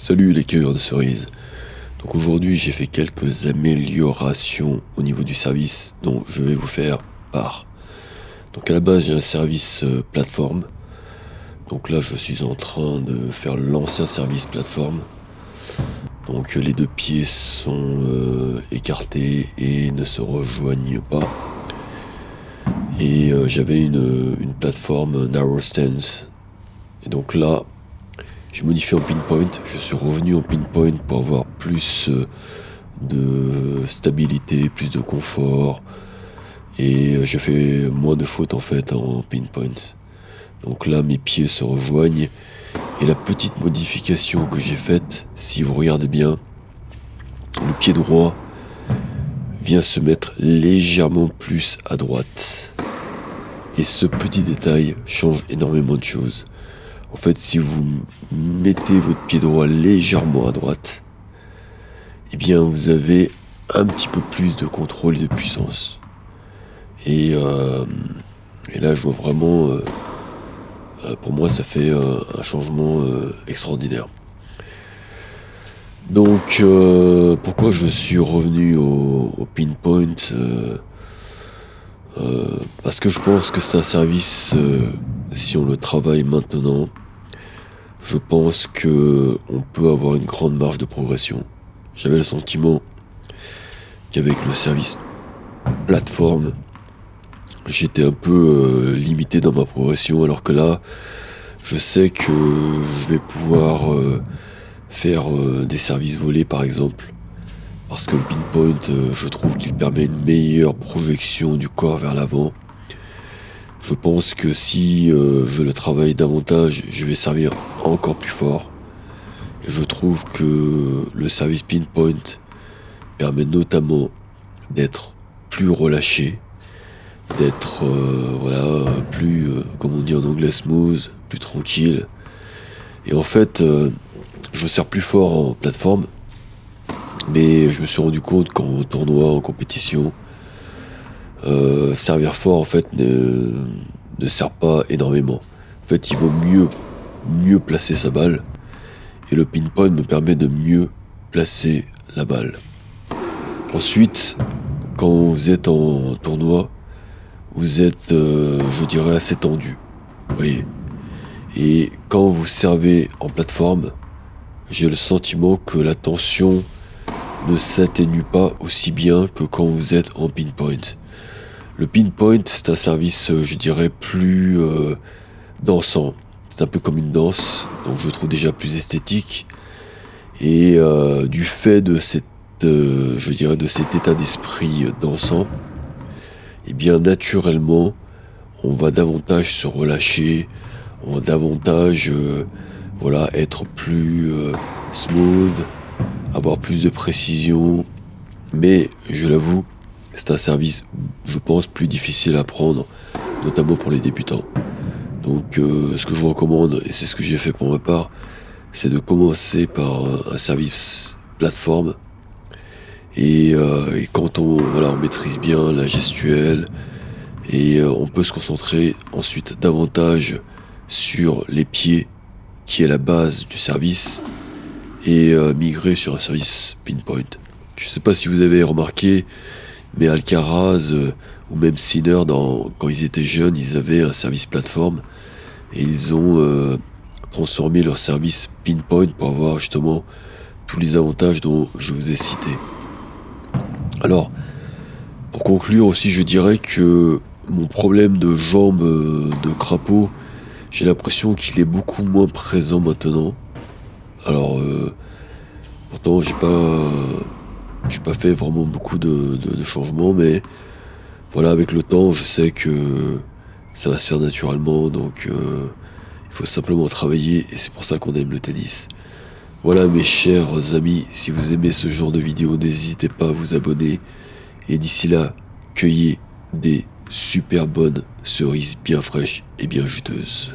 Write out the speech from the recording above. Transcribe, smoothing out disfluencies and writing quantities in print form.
Salut les cueilleurs de cerises. Donc aujourd'hui j'ai fait quelques améliorations au niveau du service dont je vais vous faire part. Donc à la base j'ai un service plateforme. Donc là je suis en train de faire l'ancien service plateforme. Donc les deux pieds sont écartés et ne se rejoignent pas. Et j'avais une plateforme narrow stance. Et donc là j'ai modifié en pinpoint, je suis revenu en pinpoint pour avoir plus de stabilité, plus de confort, et je fais moins de fautes en fait en pinpoint. Donc là mes pieds se rejoignent, et la petite modification que j'ai faite, si vous regardez bien, le pied droit vient se mettre légèrement plus à droite. Et ce petit détail change énormément de choses. En fait, si vous mettez votre pied droit légèrement à droite, eh bien vous avez un petit peu plus de contrôle et de puissance. Et là, je vois vraiment, pour moi, ça fait un changement extraordinaire. Donc, pourquoi je suis revenu au pinpoint parce que je pense que c'est un service, si on le travaille maintenant, je pense qu'on peut avoir une grande marge de progression. J'avais le sentiment qu'avec le service plateforme, j'étais un peu limité dans ma progression, alors que là, je sais que je vais pouvoir faire des services volés par exemple, parce que le pinpoint, je trouve qu'il permet une meilleure projection du corps vers l'avant. Je pense que si je le travaille davantage, je vais servir encore plus fort. Et je trouve que le service pinpoint permet notamment d'être plus relâché, d'être plus, comme on dit en anglais, smooth, plus tranquille. Et en fait, je sers plus fort en plateforme, mais je me suis rendu compte qu'en tournoi, en compétition, servir fort en fait ne sert pas énormément. En fait, il vaut mieux placer sa balle, et le pinpoint me permet de mieux placer la balle. Ensuite, quand vous êtes en tournoi, vous êtes, je dirais, assez tendu. Vous voyez. Et quand vous servez en plateforme, j'ai le sentiment que la tension ne s'atténue pas aussi bien que quand vous êtes en pinpoint. Le pinpoint, c'est un service, je dirais, plus dansant. C'est un peu comme une danse, donc je trouve déjà plus esthétique. Et du fait de de cet état d'esprit dansant, eh bien naturellement, on va davantage se relâcher, on va davantage être plus smooth, avoir plus de précision. Mais je l'avoue, c'est un service, je pense, plus difficile à prendre, notamment pour les débutants. Donc ce que je vous recommande, et c'est ce que j'ai fait pour ma part, c'est de commencer par un service plateforme. Et quand on maîtrise bien la gestuelle, et on peut se concentrer ensuite davantage sur les pieds, qui est la base du service, et migrer sur un service pinpoint. Je ne sais pas si vous avez remarqué, mais Alcaraz ou même Sinner, quand ils étaient jeunes, ils avaient un service plateforme, et ils ont transformé leur service pinpoint pour avoir justement tous les avantages dont je vous ai cités. Alors, pour conclure aussi, je dirais que mon problème de jambes de crapaud, j'ai l'impression qu'il est beaucoup moins présent maintenant. Alors, pourtant, j'ai pas fait vraiment beaucoup de changements, mais voilà, avec le temps, je sais que ça va se faire naturellement, donc il faut simplement travailler, et c'est pour ça qu'on aime le tennis. Voilà mes chers amis, si vous aimez ce genre de vidéo, n'hésitez pas à vous abonner, et d'ici là, cueillez des super bonnes cerises bien fraîches et bien juteuses.